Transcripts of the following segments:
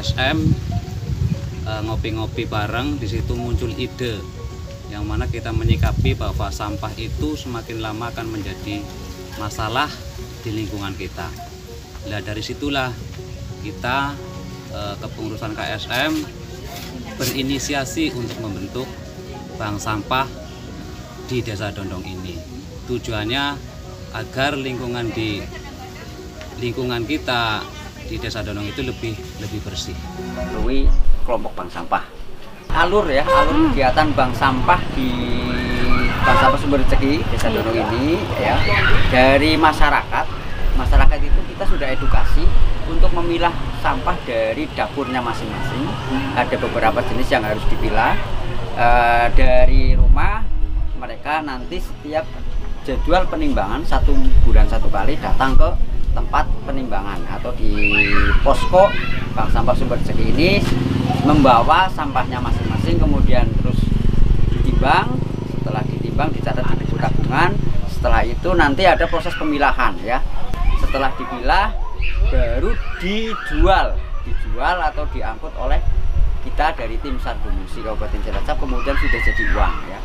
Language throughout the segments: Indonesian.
KSM ngopi-ngopi bareng. Di situ muncul ide yang mana kita menyikapi bahwa sampah itu semakin lama akan menjadi masalah di lingkungan kita. Nah, dari situlah kita kepengurusan KSM berinisiasi untuk membentuk bank sampah di Desa Dondong ini. Tujuannya agar lingkungan kita di Desa Dondong itu lebih bersih. Melalui kelompok bank sampah. Alur kegiatan bank sampah di Bank Sampah Sumber Rezeki Desa Dondong ini ya, dari masyarakat itu kita sudah edukasi untuk memilah sampah dari dapurnya masing-masing. Ada beberapa jenis yang harus dipilah. Dari rumah mereka nanti setiap jadwal penimbangan 1 bulan 1 kali datang ke tempat penimbangan atau di posko Bank Sampah Sumber Rezeki ini, membawa sampahnya masing-masing, kemudian terus ditimbang. Setelah ditimbang dicatat di buku tabungan. Setelah itu nanti ada proses pemilahan ya. Setelah dipilah baru dijual atau diangkut oleh kita dari tim Sarbumusi Kabupaten Cilacap, kemudian sudah jadi uang ya.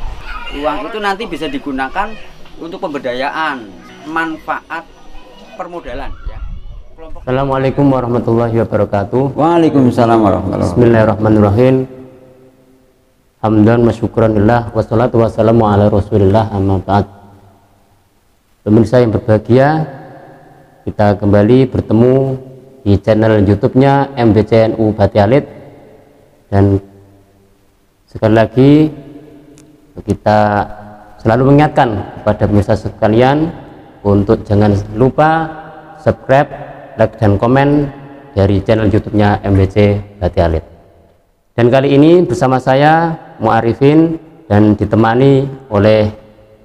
Uang itu nanti bisa digunakan untuk pemberdayaan, manfaat permodalan ya. Assalamualaikum warahmatullahi wabarakatuh. Waalaikumsalam warahmatullahi wabarakatuh. Bismillahirrahmanirrahim. Hamdan wa syukranillah wassalatu wassalamu ala rasulillah amma ba'd. Pemirsa yang berbahagia, kita kembali bertemu di channel YouTube-nya MBCNU Batialit, dan sekali lagi kita selalu mengingatkan kepada pemirsa sekalian untuk jangan lupa subscribe, like, dan komen dari channel YouTube-nya MBC Batialit. Dan kali ini bersama saya Mu'arifin dan ditemani oleh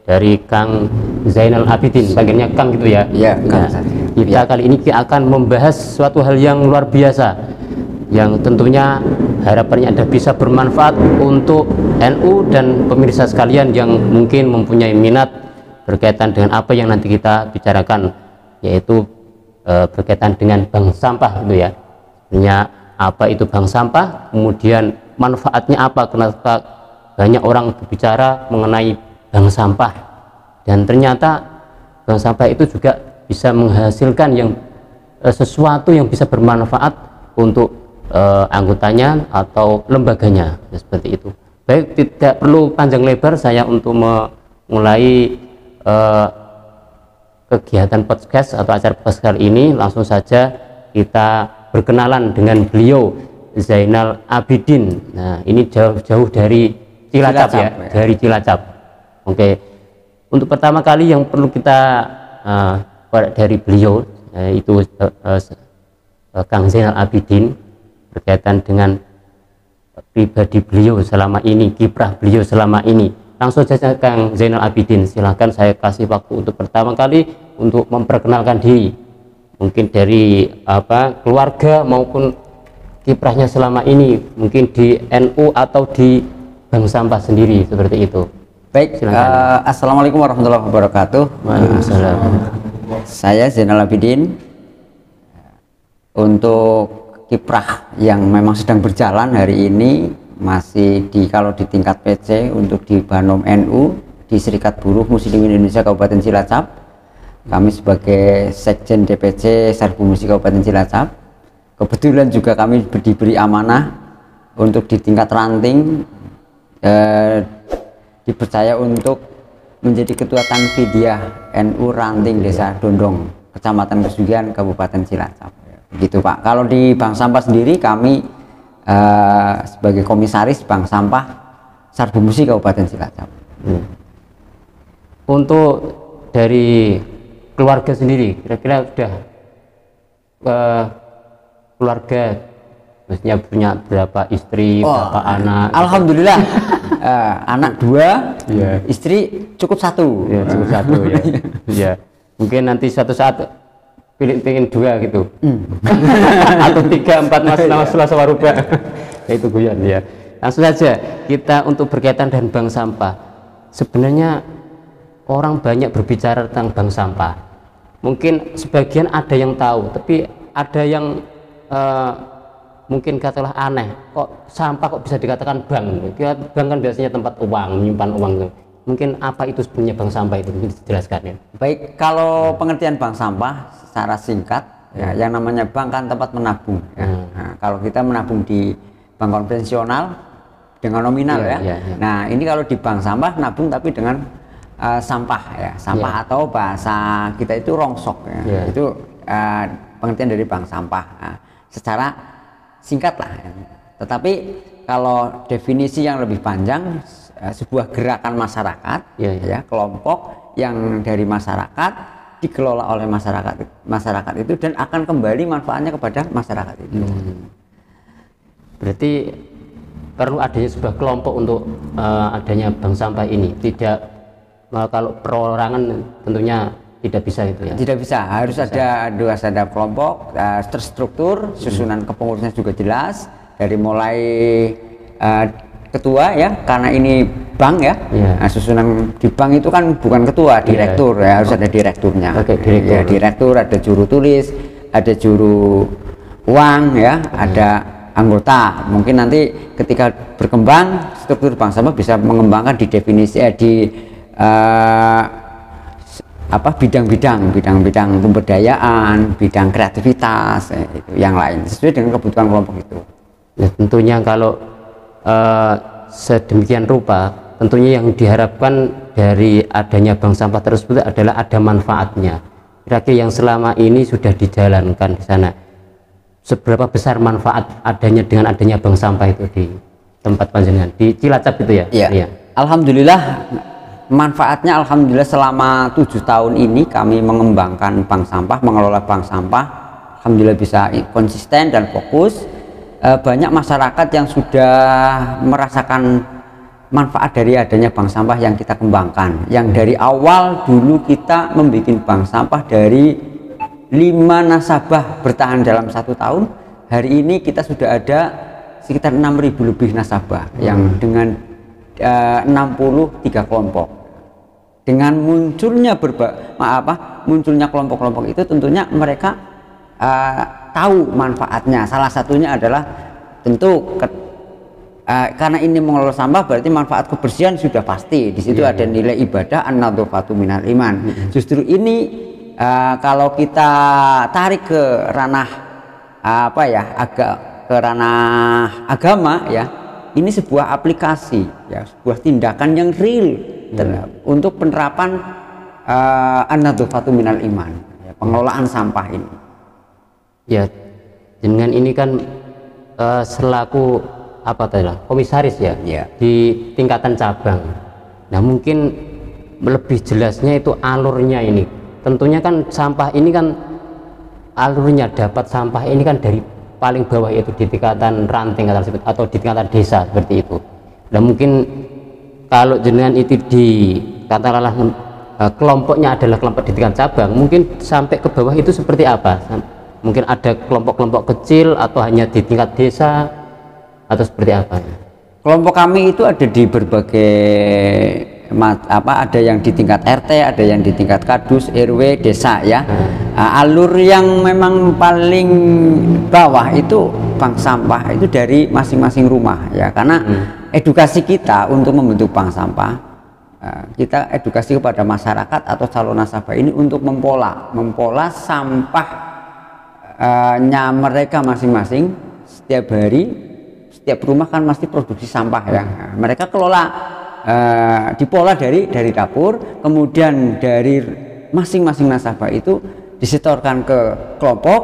dari Kang Zainal Abidin, bagiannya Kang gitu ya. Iya, Kang. Kita kali ini akan membahas suatu hal yang luar biasa, yang tentunya harapannya ada bisa bermanfaat untuk NU dan pemirsa sekalian yang mungkin mempunyai minat berkaitan dengan apa yang nanti kita bicarakan, yaitu berkaitan dengan bank sampah itu ya. Sebenarnya apa itu bank sampah, kemudian manfaatnya apa, kenapa banyak orang berbicara mengenai bank sampah, dan ternyata bank sampah itu juga bisa menghasilkan yang sesuatu yang bisa bermanfaat untuk anggotanya atau lembaganya, seperti itu. Baik, tidak perlu panjang lebar saya untuk memulai kegiatan podcast atau acara podcast kali ini. Langsung saja kita berkenalan dengan beliau, Zainal Abidin. Nah, ini jauh-jauh dari Cilacap ya, dari Cilacap. Oke, untuk pertama kali yang perlu kita dari beliau itu Kang Zainal Abidin, berkaitan dengan pribadi beliau selama ini, kiprah beliau selama ini. Langsung saja Kang Zainal Abidin, silahkan saya kasih waktu untuk pertama kali untuk memperkenalkan diri, mungkin dari keluarga maupun kiprahnya selama ini, mungkin di NU atau di bank sampah sendiri, seperti itu. Baik, assalamualaikum warahmatullahi wabarakatuh. Waalaikumsalam. Saya Zainal Abidin. Untuk kiprah yang memang sedang berjalan hari ini masih kalau di tingkat PC untuk di Banom NU di Serikat Buruh Muslimin Indonesia Kabupaten Cilacap. Kami sebagai Sekjen DPC Sarbumusi Kabupaten Cilacap. Kebetulan juga kami diberi amanah untuk di tingkat ranting, dipercaya untuk menjadi Ketua Tanfidiyah NU Ranting Desa Dondong, Kecamatan Pesugihan, Kabupaten Cilacap. Begitu Pak. Kalau di bank sampah sendiri kami sebagai komisaris bank sampah Sarbumusi Kabupaten Cilacap. Untuk dari keluarga sendiri, kira-kira sudah keluarga, maksudnya punya berapa istri, berapa anak? Alhamdulillah. Anak 2, istri cukup 1. Ya, cukup 1 ya. Ya. Mungkin nanti suatu saat pengen 2 gitu. Atau 3, 4 masalah sawarubah. Itu guyon ya. Langsung saja kita untuk berkaitan dengan bank sampah. Sebenarnya orang banyak berbicara tentang bank sampah. Mungkin sebagian ada yang tahu, tapi ada yang mungkin katakanlah aneh, kok sampah kok bisa dikatakan bank? Bank kan biasanya tempat uang, menyimpan uang. Mungkin apa itu sebenarnya bank sampah itu? Mungkin dijelaskan ya. Baik, kalau pengertian bank sampah secara singkat, ya, yang namanya bank kan tempat menabung. Ya. Nah, kalau kita menabung di bank konvensional dengan nominal ya. Nah, ini kalau di bank sampah nabung tapi dengan sampah ya, sampah atau bahasa kita itu rongsok ya. Itu pengertian dari bank sampah. Nah, secara singkat lah. Tetapi kalau definisi yang lebih panjang, sebuah gerakan masyarakat, ya, kelompok yang dari masyarakat dikelola oleh masyarakat itu dan akan kembali manfaatnya kepada masyarakat itu. Berarti perlu adanya sebuah kelompok untuk adanya bank sampah ini. Tidak kalau perorangan tentunya tidak bisa itu ya. Tidak bisa, harus ada kelompok terstruktur, susunan kepengurusnya juga jelas dari mulai ketua ya, karena ini bank ya. Nah, susunan di bank itu kan bukan ketua, direktur ya, harus ada direkturnya. Direktur. Ya, direktur, ada juru tulis, ada juru uang ya, ada anggota. Mungkin nanti ketika berkembang struktur bank sampah bisa mengembangkan di definisi bidang-bidang pemberdayaan, bidang kreativitas, itu yang lain sesuai dengan kebutuhan kelompok itu. Ya, tentunya kalau sedemikian rupa, tentunya yang diharapkan dari adanya bank sampah tersebut adalah ada manfaatnya. Kira-kira yang selama ini sudah dijalankan di sana, seberapa besar manfaat dengan adanya bank sampah itu di tempat panjenengan di Cilacap itu ya? Iya. Alhamdulillah manfaatnya, alhamdulillah selama 7 tahun ini kami mengembangkan bank sampah, mengelola bank sampah, alhamdulillah bisa konsisten dan fokus. Banyak masyarakat yang sudah merasakan manfaat dari adanya bank sampah yang kita kembangkan. Yang dari awal dulu kita membuat bank sampah dari 5 nasabah bertahan dalam 1 tahun. Hari ini kita sudah ada sekitar 6.000 lebih nasabah yang dengan 63 kelompok. Dengan munculnya munculnya kelompok-kelompok itu tentunya mereka tahu manfaatnya. Salah satunya adalah tentu karena ini mengelola sampah berarti manfaat kebersihan sudah pasti. Di situ ada nilai ibadah, an-nadhafatu minal iman. Justru ini kalau kita tarik ke ranah ranah agama ya, ini sebuah aplikasi ya, sebuah tindakan yang real untuk penerapan an-nadhafatu minal iman, ya, pengelolaan sampah ini. Ya, dengan ini kan selaku komisaris ya, di tingkatan cabang. Nah, mungkin lebih jelasnya itu alurnya ini. Tentunya kan sampah ini kan alurnya dapat sampah ini kan dari paling bawah, yaitu di tingkatan ranting atau di tingkatan desa seperti itu. Nah, mungkin kalau jenengan itu katakanlah kelompoknya adalah kelompok di tingkat cabang, mungkin sampai ke bawah itu seperti apa? Mungkin ada kelompok-kelompok kecil atau hanya di tingkat desa atau seperti apa? Kelompok kami itu ada di berbagai ada yang di tingkat RT, ada yang di tingkat kadus, RW, desa ya. Alur yang memang paling bawah itu bank sampah itu dari masing-masing rumah ya, karena edukasi kita untuk membentuk bank sampah, kita edukasi kepada masyarakat atau calon nasabah ini untuk mempola sampah mereka masing-masing. Setiap hari, setiap rumah kan pasti produksi sampah ya. Mereka kelola dipola dari dapur, kemudian dari masing-masing nasabah itu disetorkan ke kelompok.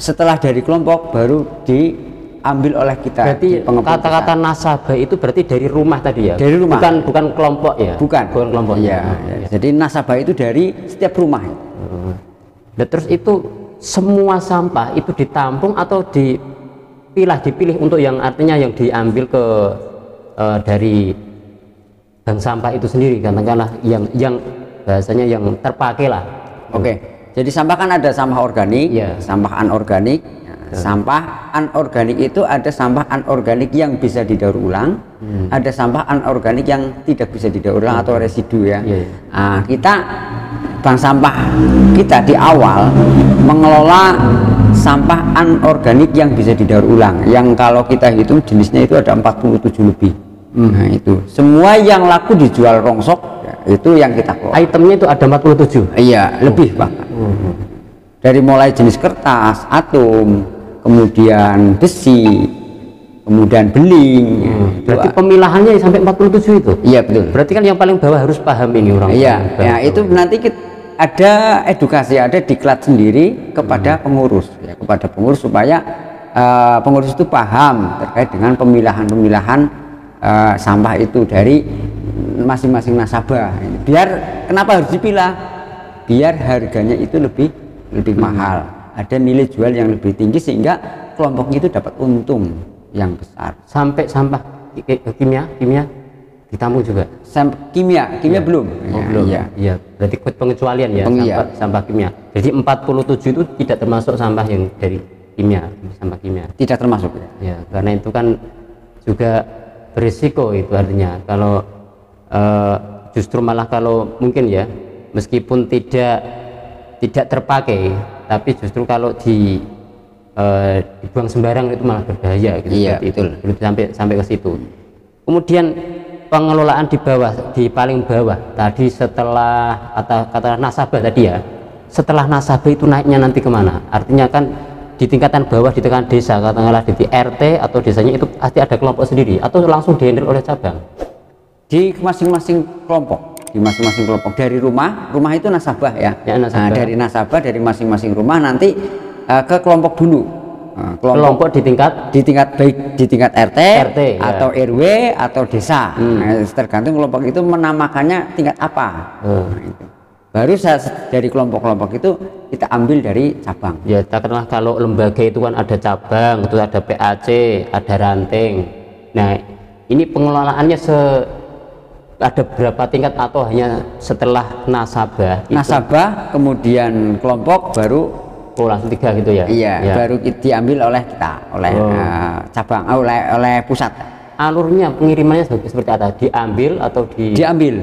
Setelah dari kelompok baru diambil oleh kita. Berarti kata-kata nasabah itu berarti dari rumah tadi ya? Dari rumah. Bukan kelompok ya? Bukan kelompok ya. Jadi nasabah itu dari setiap rumah. Dan terus itu semua sampah itu ditampung atau dipilih untuk yang artinya yang diambil ke dari bank sampah itu sendiri, katakanlah yang bahasanya yang terpakai lah. Oke. Jadi sampah kan ada sampah organik, sampah anorganik. Sampah anorganik itu ada sampah anorganik yang bisa didaur ulang, ada sampah anorganik yang tidak bisa didaur ulang atau residu ya. Nah, kita bank sampah kita di awal mengelola sampah anorganik yang bisa didaur ulang, yang kalau kita hitung jenisnya itu ada 47 lebih. Nah itu semua yang laku dijual rongsok ya, itu yang kita kelola. Itemnya itu ada 47? Iya, lebih bahkan. Dari mulai jenis kertas, atom, kemudian besi, kemudian beling. Berarti pemilahannya sampai 47 itu? Iya betul. Berarti kan yang paling bawah harus paham ini orang. Iya, ya itu nanti ada edukasi, ada diklat sendiri kepada pengurus, ya, kepada pengurus supaya pengurus itu paham terkait dengan pemilahan sampah itu dari masing-masing nasabah. Biar kenapa harus dipilah? Biar harganya itu lebih mahal, ada nilai jual yang lebih tinggi sehingga kelompok itu dapat untung yang besar. Sampai sampah kimia ditampung juga? Kimia Ya. belum. Belum. Iya. Berarti pengecualian ya, sampah kimia. Jadi 47 itu tidak termasuk sampah yang dari kimia, sampah kimia. Tidak termasuk ya. Ya, karena itu kan juga berisiko, itu artinya kalau justru malah kalau mungkin ya, meskipun tidak terpakai, tapi justru kalau dibuang sembarang itu malah berbahaya gitu. Iya, betul. Itu sampai ke situ. Kemudian pengelolaan di paling bawah tadi, setelah kata nasabah tadi ya, setelah nasabah itu naiknya nanti kemana? Artinya kan di tingkatan bawah, di tingkatan desa, katakanlah di RT atau desanya itu pasti ada kelompok sendiri atau langsung dihandle oleh cabang? Di masing-masing kelompok, dari rumah itu nasabah ya, nasabah. Nah, dari nasabah dari masing-masing rumah nanti ke kelompok dulu. Kelompok di tingkat baik di tingkat RT atau ya. RW atau desa. Nah, tergantung kelompok itu menamakannya tingkat apa. Nah, itu. Baru dari kelompok-kelompok itu kita ambil dari cabang. Ya, katakanlah kalau lembaga itu kan ada cabang, itu ada PAC, ada ranting. Nah, ini pengelolaannya ada berapa tingkat atau hanya setelah nasabah? Nasabah, kemudian kelompok, baru langsung 3 gitu ya? Iya, ya. Baru diambil oleh kita, oleh cabang, oleh pusat. Alurnya pengirimannya seperti apa? Diambil atau diambil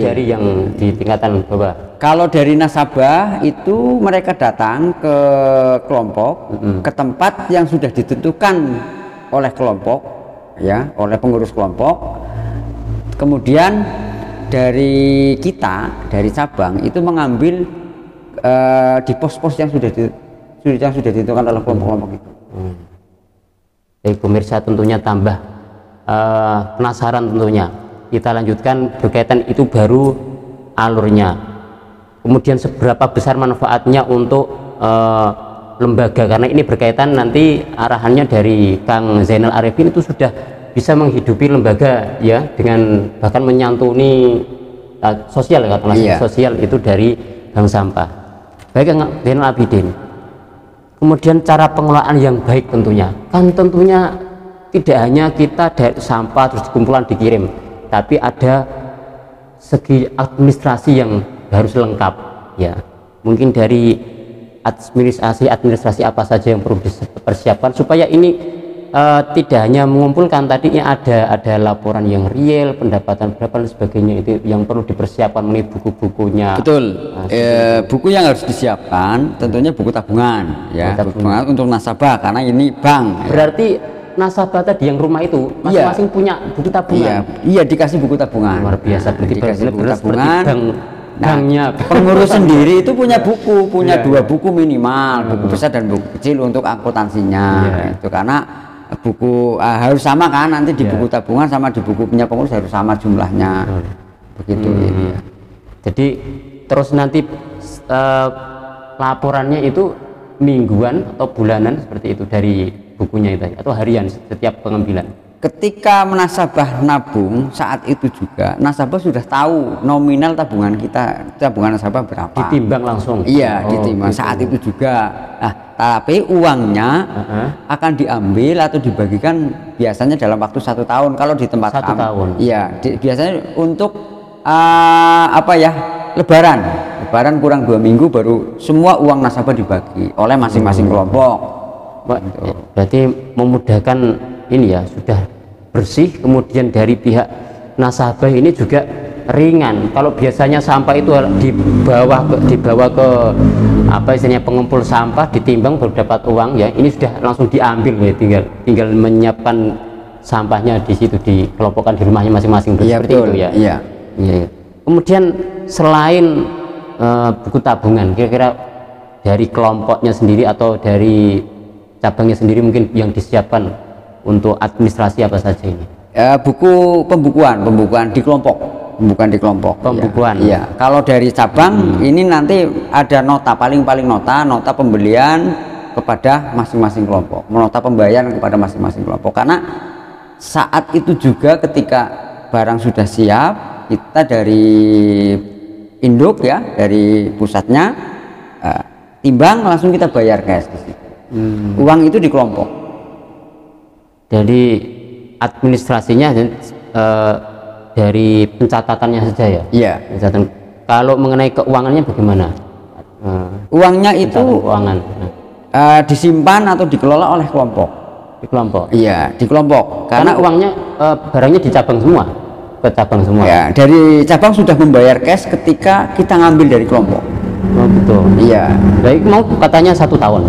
dari yang di tingkatan bawah? Kalau dari nasabah itu mereka datang ke kelompok, ke tempat yang sudah ditentukan oleh kelompok, ya, oleh pengurus kelompok. Kemudian dari kita, dari cabang itu mengambil di pos-pos yang sudah ditentukan oleh kelompok-kelompok itu. Pemirsa tentunya tambah penasaran tentunya. Kita lanjutkan berkaitan itu baru alurnya. Kemudian seberapa besar manfaatnya untuk lembaga, karena ini berkaitan nanti arahannya dari Kang Zainal Arifin itu sudah bisa menghidupi lembaga ya, dengan bahkan menyantuni sosial, katakanlah sosial itu dari bank sampah. Baik Kang Zainal Abidin, kemudian cara pengelolaan yang baik tentunya tidak hanya kita dari sampah terus kumpulan dikirim, tapi ada segi administrasi yang harus lengkap ya. Mungkin dari administrasi apa saja yang perlu dipersiapkan supaya ini tidak hanya mengumpulkan tadinya, ada laporan yang real, pendapatan berapa dan sebagainya, itu yang perlu dipersiapkan mengenai buku-bukunya. Betul. Buku yang harus disiapkan tentunya buku tabungan ya, buku tabungan untuk nasabah karena ini bank. Berarti nasabah tadi yang rumah itu masing-masing punya buku tabungan. Iya, dikasih buku tabungan. Luar biasa, berarti dikasih buku tabungan. Banknya pengurus sendiri itu punya buku, 2 buku minimal, buku besar dan buku kecil untuk akuntansinya. Itu karena buku harus sama kan, nanti di buku tabungan sama di buku punya pengurus harus sama jumlahnya. Begitu ini. Jadi terus nanti laporannya itu mingguan atau bulanan seperti itu dari bukunya itu, atau harian setiap pengambilan? Ketika nasabah nabung saat itu juga nasabah sudah tahu nominal tabungan nasabah berapa. Ditimbang langsung? Iya, ditimbang gitu. Saat itu juga. Nah, tapi uangnya akan diambil atau dibagikan biasanya dalam waktu 1 tahun. Kalau di tempat 1 tahun? Iya, biasanya untuk Lebaran kurang 2 minggu baru semua uang nasabah dibagi oleh masing-masing kelompok. Berarti memudahkan ini ya, sudah bersih. Kemudian dari pihak nasabah ini juga ringan. Kalau biasanya sampah itu dibawa ke apa istilahnya pengumpul sampah, ditimbang baru dapat uang ya, ini sudah langsung diambil ya, tinggal menyiapkan sampahnya di situ, dikelompokkan di rumahnya masing-masing. Iya, Seperti betul. itu ya. Iya. Iya. Kemudian selain buku tabungan, kira-kira dari kelompoknya sendiri atau dari cabangnya sendiri mungkin yang disiapkan untuk administrasi apa saja ini? Buku pembukuan di kelompok, bukan di kelompok. Pembukuan. Iya. Kalau dari cabang ini nanti ada nota, paling nota pembelian kepada masing-masing kelompok, nota pembayaran kepada masing-masing kelompok. Karena saat itu juga ketika barang sudah siap, kita dari induk ya, dari pusatnya timbang langsung kita bayar cash di situ. Uang itu di kelompok. Jadi administrasinya dari pencatatannya saja ya? Iya. Pencatatan. Kalau mengenai keuangannya bagaimana? Uangnya itu keuangan disimpan atau dikelola oleh kelompok. di kelompok. Iya, di kelompok. Karena uangnya barangnya di cabang semua, ke cabang semua. Ya, dari cabang sudah membayar cash ketika kita ngambil dari kelompok. Oh betul. Iya. Baik, mau katanya 1 tahun.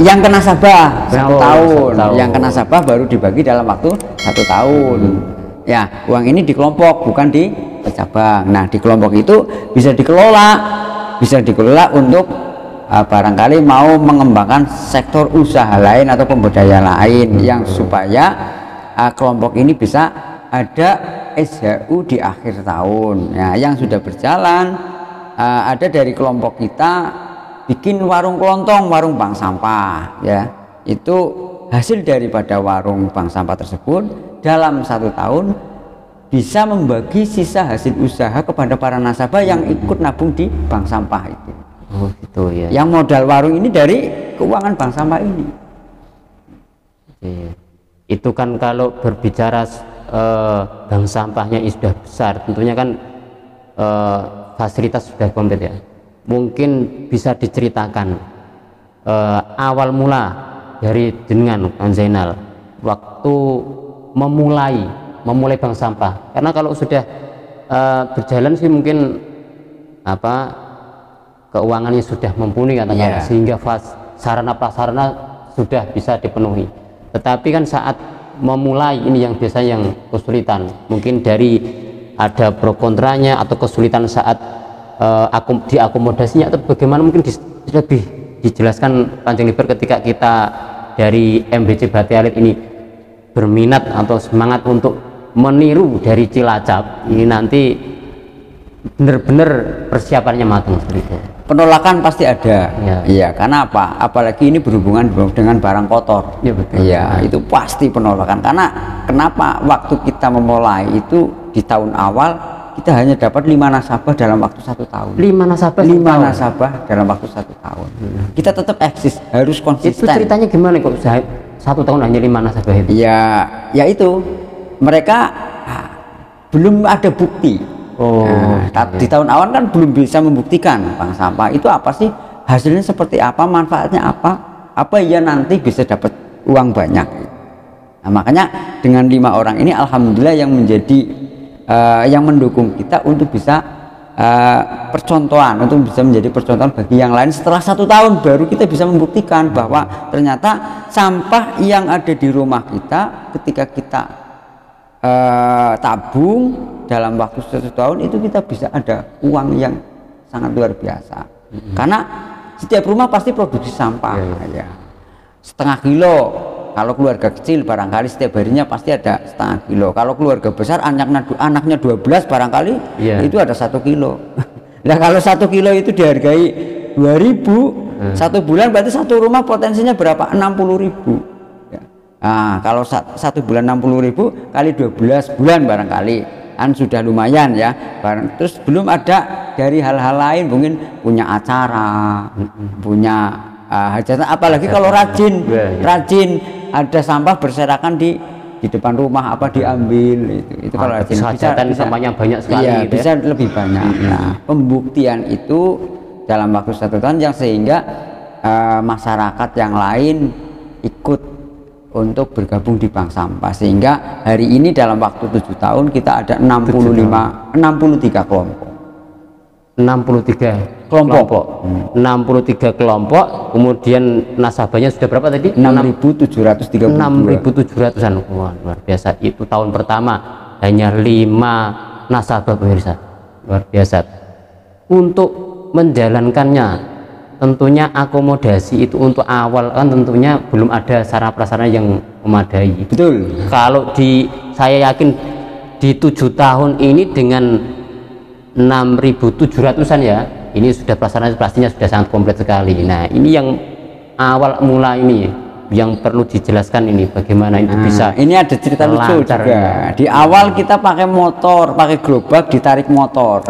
Yang kena nasabah 1 tahun. 1 tahun. Yang kena nasabah baru dibagi dalam waktu 1 tahun. Ya, uang ini di kelompok bukan di cabang. Nah, di kelompok itu bisa dikelola untuk barangkali mau mengembangkan sektor usaha lain atau pemberdayaan lain yang supaya kelompok ini bisa ada SHU di akhir tahun. Nah, yang sudah berjalan ada dari kelompok kita bikin warung kelontong, warung bank sampah ya. Itu hasil daripada warung bank sampah tersebut dalam 1 tahun bisa membagi sisa hasil usaha kepada para nasabah yang ikut nabung di bank sampah itu. Oh gitu ya. Yang modal warung ini dari keuangan bank sampah ini. Iya. Itu kan kalau berbicara bank sampahnya sudah besar, tentunya kan fasilitas sudah komplit ya. Mungkin bisa diceritakan awal mula dari jenengan Kang Zainal waktu memulai bank sampah. Karena kalau sudah berjalan sih mungkin keuangannya sudah mumpuni katakanlah, sehingga sarana prasarana sudah bisa dipenuhi. Tetapi kan saat memulai ini yang biasanya yang kesulitan, mungkin dari ada pro kontranya atau kesulitan saat diakomodasinya atau bagaimana, mungkin lebih dijelaskan panjang lebar ketika kita dari MBC Batialit ini berminat atau semangat untuk meniru dari Cilacap ini, nanti benar-benar persiapannya matang seperti itu. Penolakan pasti ada. Iya. Karena apa? Apalagi ini berhubungan dengan barang kotor. Iya betul. Iya, itu pasti penolakan. Karena kenapa waktu kita memulai itu di tahun awal kita hanya dapat 5 nasabah dalam waktu 1 tahun. 5 nasabah? 5 nasabah dalam waktu 1 tahun. Kita tetap eksis, harus konsisten. Itu ceritanya gimana kok 1 tahun hanya 5 nasabah itu? Ya itu mereka belum ada bukti. Di tahun awal kan belum bisa membuktikan bank sampah itu apa sih, hasilnya seperti apa, manfaatnya apa ya nanti bisa dapat uang banyak. Nah, makanya dengan 5 orang ini alhamdulillah yang menjadi yang mendukung kita untuk bisa percontohan, untuk bisa menjadi percontohan bagi yang lain. Setelah 1 tahun baru kita bisa membuktikan bahwa ternyata sampah yang ada di rumah kita ketika kita tabung dalam waktu 1 tahun itu kita bisa ada uang yang sangat luar biasa. Karena setiap rumah pasti produksi sampah ya. Setengah kilo kalau keluarga kecil barangkali setiap harinya pasti ada setengah kilo. Kalau keluarga besar anaknya 12 barangkali itu ada 1 kilo. Nah kalau 1 kilo itu dihargai 2.000 1 bulan, berarti 1 rumah potensinya berapa? 60.000. Nah, kalau 1 bulan 60.000 kali 12 bulan barangkali kan sudah lumayan ya. Terus belum ada dari hal-hal lain, mungkin punya acara, punya hajatan, apalagi kalau rajin ada sampah berserakan di depan rumah diambil itu kalau rajin bisa sampahnya banyak sekali gitu bisa lebih banyak. Nah, pembuktian itu dalam waktu 1 tahun yang sehingga masyarakat yang lain ikut untuk bergabung di bank sampah, sehingga hari ini dalam waktu 7 tahun kita ada 63 kelompok. 63 kelompok. 63 kelompok, kemudian nasabahnya sudah berapa tadi? 6.732. 6.700-an. Wah, luar biasa. Itu tahun pertama hanya 5 nasabah pemirsa. Luar biasa. Untuk menjalankannya tentunya akomodasi itu untuk awal kan tentunya belum ada sarana prasarana yang memadai. Betul. Kalau saya yakin di 7 tahun ini dengan 6.700-an ya, ini sudah prasarana pastinya sudah sangat komplit sekali. Nah, ini yang awal mula ini yang perlu dijelaskan, ini bagaimana itu bisa. Ini ada cerita lucu juga. Ya. Di awal kita pakai motor, pakai gerobak ditarik motor.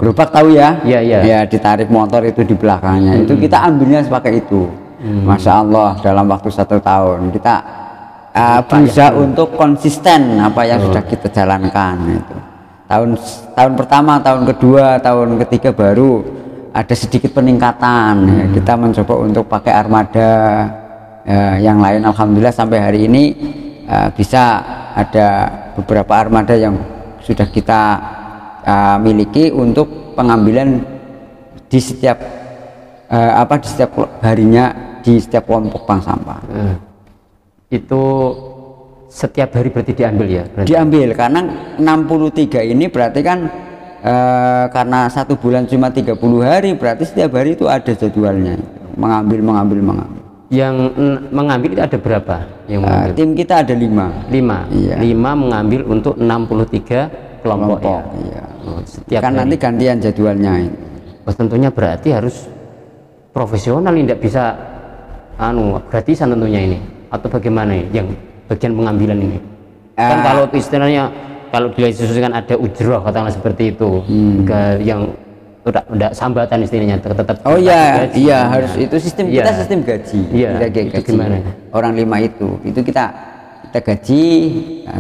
Gerobak tahu ya? Iya, iya. Ya, ditarik motor itu di belakangnya. Itu kita ambilnya pakai itu. Masya Allah, dalam waktu 1 tahun kita berusaha untuk konsisten apa yang sudah kita jalankan itu. Tahun pertama, tahun kedua, tahun ketiga baru ada sedikit peningkatan. Ya, kita mencoba untuk pakai armada. Yang lain alhamdulillah sampai hari ini bisa ada beberapa armada yang sudah kita miliki untuk pengambilan di setiap di setiap harinya di setiap kelompok bank sampah. Itu setiap hari berarti diambil ya? Berarti. Diambil karena 63 ini berarti kan karena 1 bulan cuma 30 hari, berarti setiap hari itu ada jadwalnya, mengambil. Yang mengambil itu ada berapa? Yang mengambil? Tim kita ada 5. 5. Iya. 5 mengambil untuk 63 kelompok ya. Iya. Setiap kan hari. Nanti gantian jadwalnya. Tentunya berarti harus profesional, tidak bisa gratisan tentunya ini, atau bagaimana ini yang bagian pengambilan ini? Kan kalau istilahnya kalau disusunkan ada ujroh katakanlah seperti itu, yang tidak sambatan istilahnya tetap. Oh iya, iya harus itu sistem kita sistem gaji. Iya. Gaji. Gimana? Orang 5 itu kita gaji,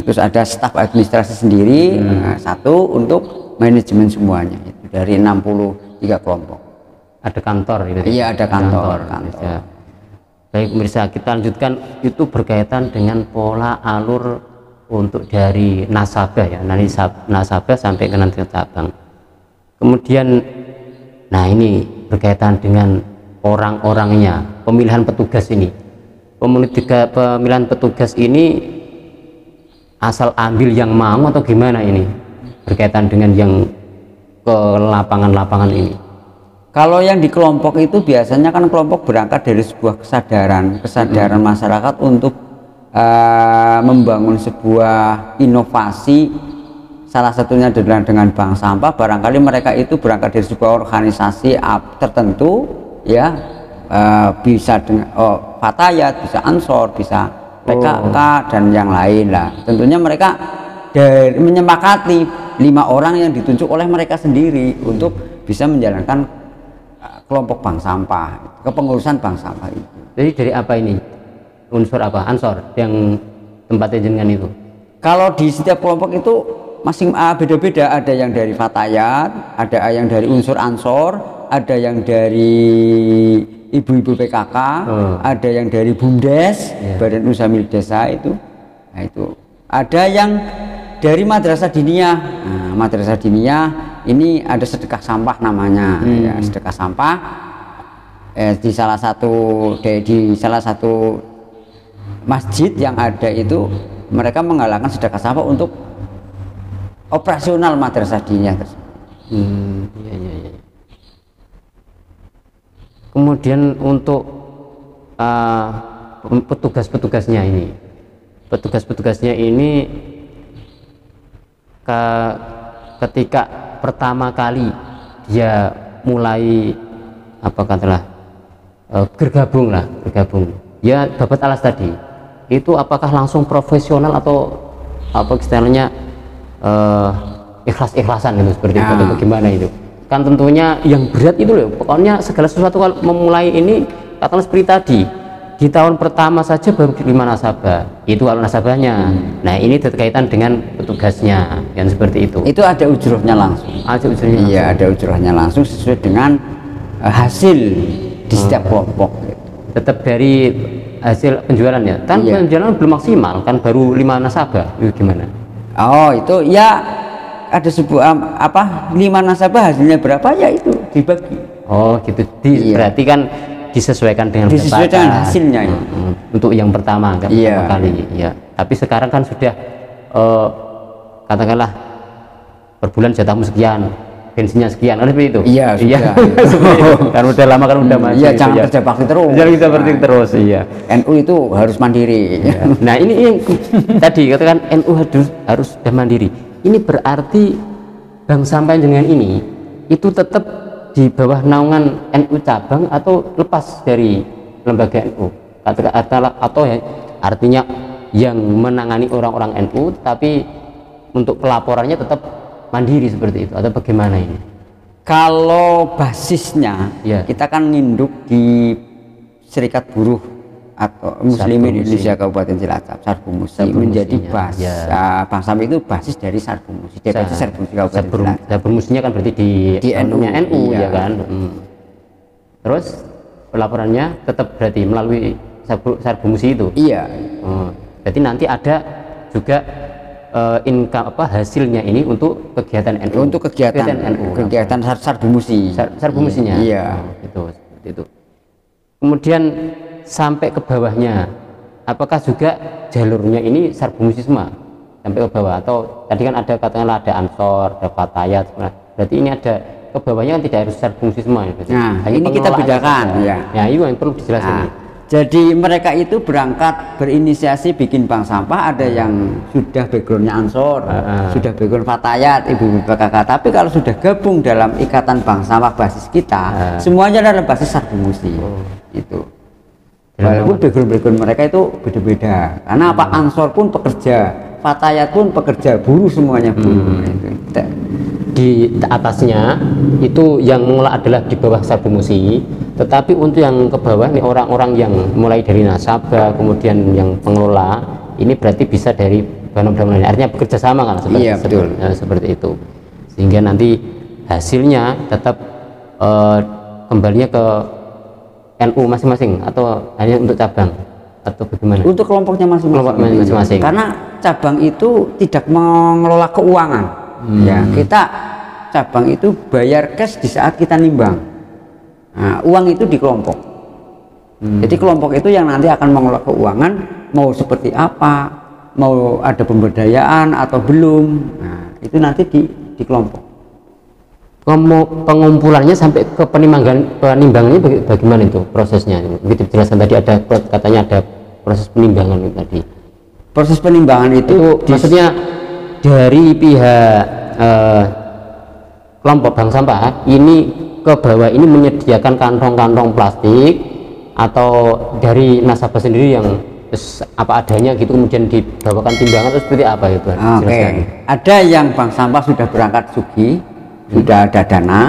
terus ada staf administrasi sendiri, satu untuk manajemen semuanya itu dari 63 kelompok. Ada kantor gitu. Iya, ada kantor. Ya. Baik pemirsa, kita lanjutkan, itu berkaitan dengan pola alur untuk dari nasabah ya, nasabah sampai ke nanti cabang. Kemudian, nah ini berkaitan dengan orang-orangnya, pemilihan petugas ini. Pemilihan petugas ini asal ambil yang mau atau gimana ini? Berkaitan dengan yang ke lapangan-lapangan ini. Kalau yang di kelompok itu biasanya kan kelompok berangkat dari sebuah kesadaran masyarakat untuk membangun sebuah inovasi. Salah satunya adalah dengan bank sampah. Barangkali mereka itu berangkat dari sebuah organisasi tertentu, ya, bisa dengan Fatayat, bisa Ansor, bisa PKK dan yang lain lah. Tentunya mereka menyepakati 5 orang yang ditunjuk oleh mereka sendiri untuk bisa menjalankan kelompok bank sampah, kepengurusan bank sampah itu. Jadi dari apa ini? Unsur apa? Ansor yang tempatnya jenengan itu? Kalau di setiap kelompok itu masing beda-beda, ada yang dari Fatayat, ada yang dari unsur Ansor, ada yang dari ibu-ibu PKK, ada yang dari BUMDes, Badan Usaha Milik Desa itu. Nah, itu ada yang dari Madrasah Diniyah. Nah, Madrasah Diniyah ini ada sedekah sampah namanya, ya, sedekah sampah. Di salah satu masjid yang ada itu mereka menggalakkan sedekah sampah untuk operasional Madrasah Diniyah tersebut. Iya. Kemudian untuk petugas-petugasnya ini, ketika pertama kali dia mulai bergabung, ya Babat Alas tadi itu apakah langsung profesional atau istilahnya ikhlas-ikhlasan gitu seperti itu atau bagaimana itu? Kan tentunya yang berat itu loh, pokoknya segala sesuatu kalau memulai ini katakanlah seperti tadi, di tahun pertama saja baru 5 nasabah, itu kalau nasabahnya. Nah ini berkaitan dengan petugasnya yang seperti itu. Itu ada ujrohnya langsung. Iya, ada ujrohnya langsung sesuai dengan hasil di setiap kelompok. Tetap dari hasil penjualannya kan Iya. penjualan belum maksimal kan, baru 5 nasabah, itu gimana? Oh, itu ya ada sebuah 5 nasabah hasilnya berapa ya itu dibagi. Oh gitu. Iya. Berarti kan disesuaikan dengan Disesuaikan pendapatan. dengan hasilnya ya. Untuk yang pertama kan, Iya. pertama kali ya. Tapi sekarang kan sudah katakanlah per bulan jatahmu sekian, bensinnya sekian, kan seperti itu. Iya, sudah. Seperti itu. Kan udah lama kan udah maju. Iya, gitu jangan ya. kerja bakti terus. Jangan kita bakti terus, iya. NU itu harus mandiri. Nah ini yang tadi katakan NU harus sudah mandiri. Ini berarti bank sampah dengan ini itu tetap di bawah naungan NU cabang atau lepas dari lembaga NU? Atau ya, artinya yang menangani orang-orang NU tapi untuk pelaporannya tetap mandiri seperti itu atau bagaimana ini? Kalau basisnya Ya. kita kan nginduk di Serikat Buruh atau Muslimin Sarbu Musi. Indonesia Kabupaten Cilacap, Sarbu Musi Sarbu menjadi Musinya, ya. Bank Sampah itu basis dari Sarbu Musi. DPC Sarbu Musi Kabupaten Cilacap. Sarbumusnya kan berarti Di NU, NU iya. ya kan. Terus pelaporannya tetap berarti melalui Sarbumusi itu. Iya. Berarti nanti ada juga income hasilnya ini untuk kegiatan NU. Untuk kegiatan NU. kegiatan Sarbu Musi. Sarbumusinya. Iya. Itu seperti itu. Kemudian sampai ke bawahnya, apakah juga jalurnya ini Sarbumusi semua sampai ke bawah, atau tadi kan ada katakanlah ada Ansor, ada Fatayat, berarti ini ada ke bawahnya kan tidak harus Sarbumusi semua ya, berarti. Nah, Hanya ini kita pengelolaannya bedakan saja. ya. Ya, itu yang perlu dijelaskan. Nah, ini. jadi mereka itu berangkat berinisiasi bikin bank sampah, ada yang sudah backgroundnya Ansor, sudah background Fatayat, ibu-ibu PKK. Tapi kalau sudah gabung dalam ikatan bank sampah basis kita, semuanya adalah basis Sarbumusi. Itu. Walaupun background mereka itu beda-beda. Karena apa? Ansor pun pekerja, Fatayat pun pekerja, buruh semuanya buruh. Itu. Di atasnya itu yang mengelola adalah di bawah Sarbumusi, tetapi untuk yang ke bawah nih orang-orang yang mulai dari nasabah kemudian yang pengelola ini berarti bisa dari bank-bank lain, artinya bekerja sama kan seperti, Iya, betul. seperti itu, sehingga nanti hasilnya tetap kembalinya ke NU masing-masing atau hanya untuk cabang atau bagaimana? Untuk kelompoknya Kelompok masing-masing. Karena cabang itu tidak mengelola keuangan. Ya, kita cabang itu bayar cash di saat kita nimbang. Nah, uang itu di kelompok. Jadi kelompok itu yang nanti akan mengelola keuangan, mau seperti apa, mau ada pemberdayaan atau belum. Nah, itu nanti di kelompok. Pengumpulannya sampai ke penimbangannya bagaimana itu prosesnya? Begitu dijelaskan tadi ada katanya ada proses penimbangan itu tadi. Proses penimbangan itu Maksudnya dari pihak kelompok bank sampah ini ke bawah ini menyediakan kantong-kantong plastik atau dari nasabah sendiri yang apa adanya gitu kemudian dibawakan timbangan atau seperti apa itu? Oke. Ada yang bank sampah sudah berangkat sugih, sudah ada dana,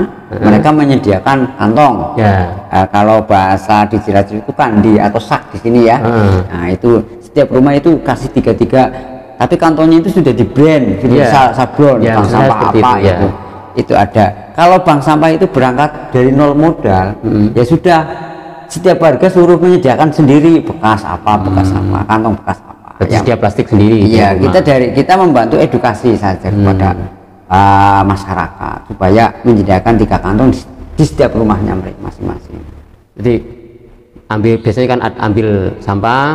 mereka menyediakan kantong. Ya. Kalau bahasa di Cilacap itu kandi atau sak di sini ya. Nah, itu setiap rumah itu kasih 3 tapi kantongnya itu sudah di brand, sudah sablon, bank sampah apa itu, itu. Itu ada. Kalau bank sampah itu berangkat dari nol modal, ya sudah setiap warga suruh menyediakan sendiri bekas apa, kantong bekas apa. Sedia plastik sendiri. Iya, kita membantu edukasi saja kepada masyarakat supaya menyediakan 3 kantong di setiap rumahnya mereka masing-masing. Jadi biasanya kan ambil sampah,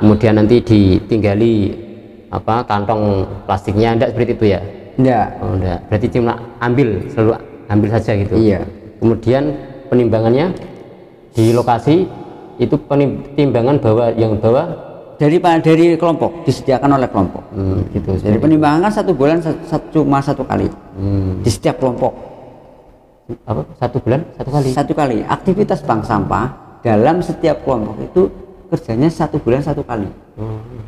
kemudian nanti ditinggali kantong plastiknya, enggak seperti itu ya? Enggak. Oh, enggak. Berarti cuma selalu ambil saja gitu. Iya. Kemudian penimbangannya di lokasi itu penimbangan yang bawa dari kelompok, disediakan oleh kelompok. Gitu. Jadi penimbangan kan 1 bulan cuma 1 kali di setiap kelompok. Apa? 1 bulan 1 kali? 1 kali. Aktivitas bank sampah dalam setiap kelompok itu kerjanya 1 bulan 1 kali.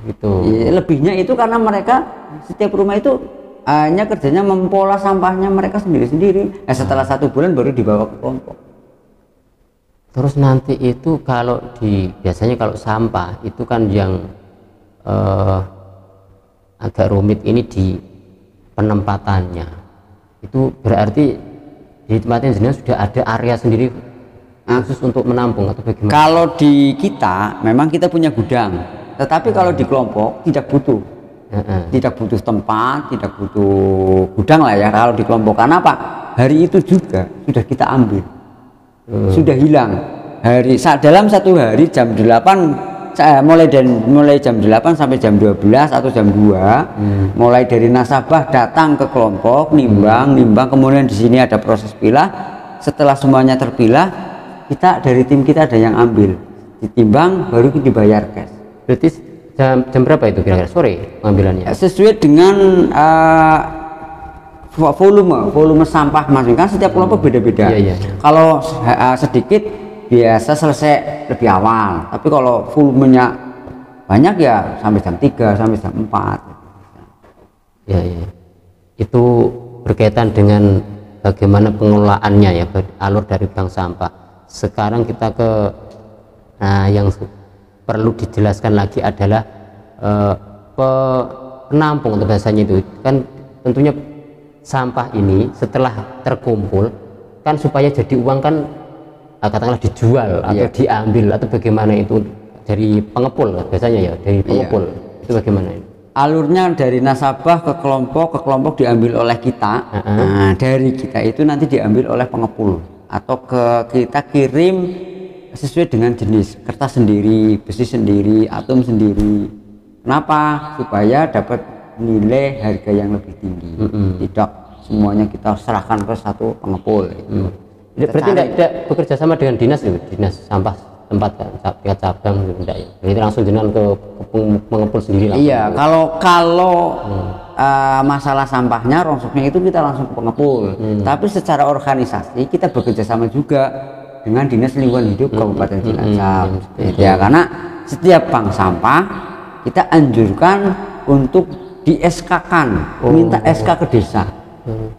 Gitu. Ya, lebihnya itu karena mereka setiap rumah itu hanya kerjanya mempola sampahnya mereka sendiri-sendiri. Nah, setelah 1 bulan baru dibawa ke kelompok. Terus nanti itu biasanya kalau sampah itu kan yang agak rumit ini di penempatannya. Itu berarti di tempatnya jenengan sudah ada area sendiri khusus untuk menampung atau bagaimana? Kalau di kita memang kita punya gudang, tetapi kalau di kelompok tidak butuh. Tidak butuh tempat, tidak butuh gudang lah ya kalau di kelompok. Karena apa? Hari itu juga sudah kita ambil, sudah hilang. Dalam satu hari jam 8, mulai jam 8 sampai jam 12 atau jam 2, mulai dari nasabah datang ke kelompok, nimbang, kemudian di sini ada proses pilah. Setelah semuanya terpilah, dari tim kita ada yang ambil, ditimbang, baru dibayar cash. Berarti jam berapa itu kira-kira sore pengambilannya? Sesuai dengan volume sampah masing-masing, kan setiap kelompok beda-beda. Kalau sedikit biasa selesai lebih awal, tapi kalau volumenya banyak ya sampai jam 3 sampai jam 4. Ya. Itu berkaitan dengan bagaimana pengelolaannya ya, alur dari bank sampah. Sekarang kita ke yang perlu dijelaskan lagi adalah penampung atau bahasanya itu kan tentunya sampah ini setelah terkumpul kan supaya jadi uang kan katakanlah dijual atau diambil atau bagaimana itu dari pengepul biasanya ya, dari pengepul itu bagaimana ini? Alurnya dari nasabah ke kelompok diambil oleh kita. Nah, dari kita itu nanti diambil oleh pengepul atau kita kirim sesuai dengan jenis, kertas sendiri, besi sendiri, atom sendiri. Kenapa? Supaya dapat nilai harga yang lebih tinggi. Tidak semuanya kita serahkan ke satu pengepul. Berarti tidak bekerja sama dengan dinas sampah tempat tingkat cabang tidak ya? Berarti langsung jenengan ke pengepul sendiri langsung. Iya, kalau masalah sampahnya, rongsoknya itu kita langsung ke pengepul. Tapi secara organisasi kita bekerja sama juga dengan Dinas Lingkungan Hidup Kabupaten Cilacap. Ya, karena setiap bank sampah kita anjurkan untuk di SK-kan, minta SK ke desa.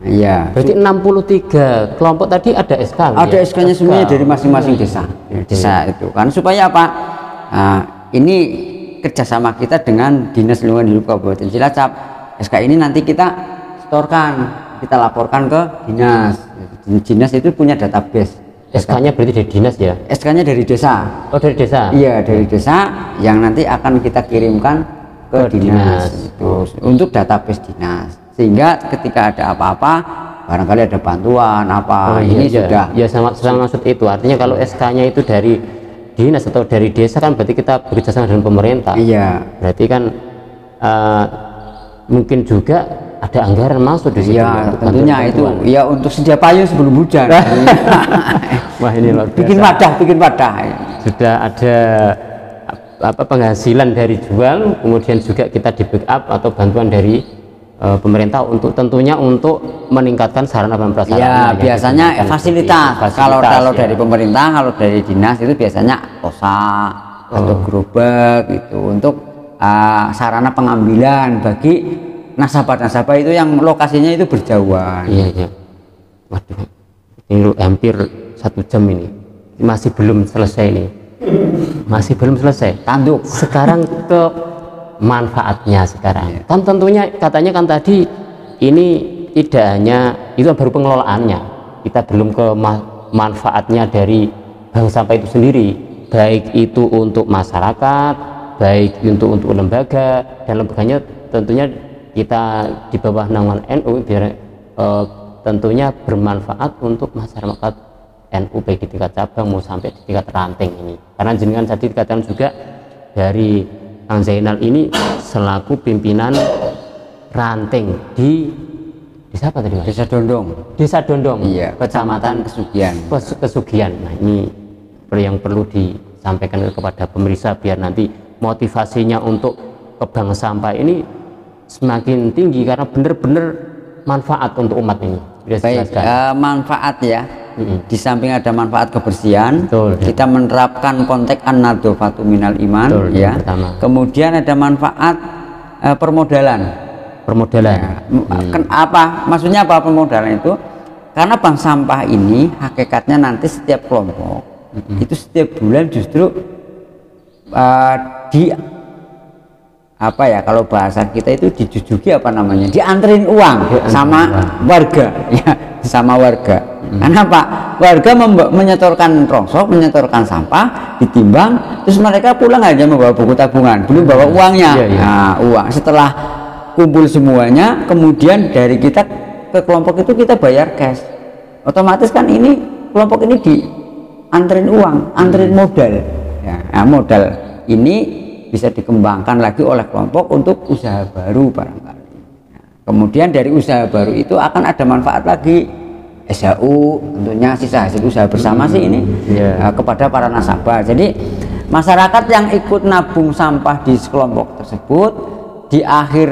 Iya. Berarti 63 kelompok tadi ada SK. Ada SK-nya semuanya dari masing-masing desa. Desa itu kan supaya apa? Ini kerjasama kita dengan Dinas Lingkungan Hidup Kabupaten Cilacap. SK ini nanti kita setorkan, kita laporkan ke dinas. Dinas itu punya database. SK-nya berarti dari dinas ya? SK-nya dari desa. Oh, dari desa? Iya, dari desa yang nanti akan kita kirimkan ke dinas. Untuk database dinas. Sehingga ketika ada apa-apa, barangkali ada bantuan sudah. Ya, sama maksud itu. Artinya kalau SK-nya itu dari dinas atau dari desa kan berarti kita bekerjasama dengan pemerintah. Iya. Berarti kan mungkin juga ada anggaran masuk di situ. Ya, tentunya itu ya untuk sedia payung sebelum hujan. Wah, ini luar biasa. Bikin wadah. Sudah ada penghasilan dari jual, kemudian juga kita di backup atau bantuan dari pemerintah untuk tentunya untuk meningkatkan sarana dan prasarana. Ya, biasanya fasilitas. Kalau dari pemerintah, kalau dari dinas itu biasanya kosa atau gerobak gitu untuk sarana pengambilan bagi nasabah itu yang lokasinya itu berjauhan. Iya. Waduh, ini hampir 1 jam ini masih belum selesai nih. Masih belum selesai. Tanduk. Sekarang ke manfaatnya sekarang. Kan tentunya katanya kan tadi ini tidak hanya itu baru pengelolaannya. Kita belum ke manfaatnya dari bank sampah itu sendiri. Baik itu untuk masyarakat, baik untuk lembaga dan lembaganya tentunya kita di bawah naungan NU biar tentunya bermanfaat untuk masyarakat NU baik di tingkat cabang mau sampai di tingkat ranting ini. Karena jenengan tadi dikatakan juga dari Kang Zainal ini selaku pimpinan ranting di desa apa tadi Mas? Desa Dondong. Iya, Kecamatan Kesugian. Nah, ini yang perlu disampaikan kepada pemirsa biar nanti motivasinya untuk ke bank sampah ini semakin tinggi karena benar-benar manfaat untuk umat ini. Baik, manfaat ya. Di samping ada manfaat kebersihan, kita menerapkan konteks an-nadhofatu minal iman. Ya. Kemudian ada manfaat permodalan. Ya. Apa maksudnya apa permodalan itu? Karena bank sampah ini hakikatnya nanti setiap kelompok itu setiap bulan justru kalau bahasa kita itu dijujuki dianterin uang sama warga ya, sama warga. Kenapa? Warga menyetorkan rongsok, menyetorkan sampah, ditimbang, terus mereka pulang aja membawa buku tabungan, belum bawa uangnya. Nah, uang setelah kumpul semuanya, kemudian dari kita ke kelompok itu kita bayar cash. Otomatis kan ini kelompok ini dianterin uang, anterin modal. Ya, nah, modal ini bisa dikembangkan lagi oleh kelompok untuk usaha baru barangkali. Nah, kemudian dari usaha baru itu akan ada manfaat lagi. SHU tentunya sisa hasil usaha bersama sih ini kepada para nasabah. Jadi masyarakat yang ikut nabung sampah di kelompok tersebut di akhir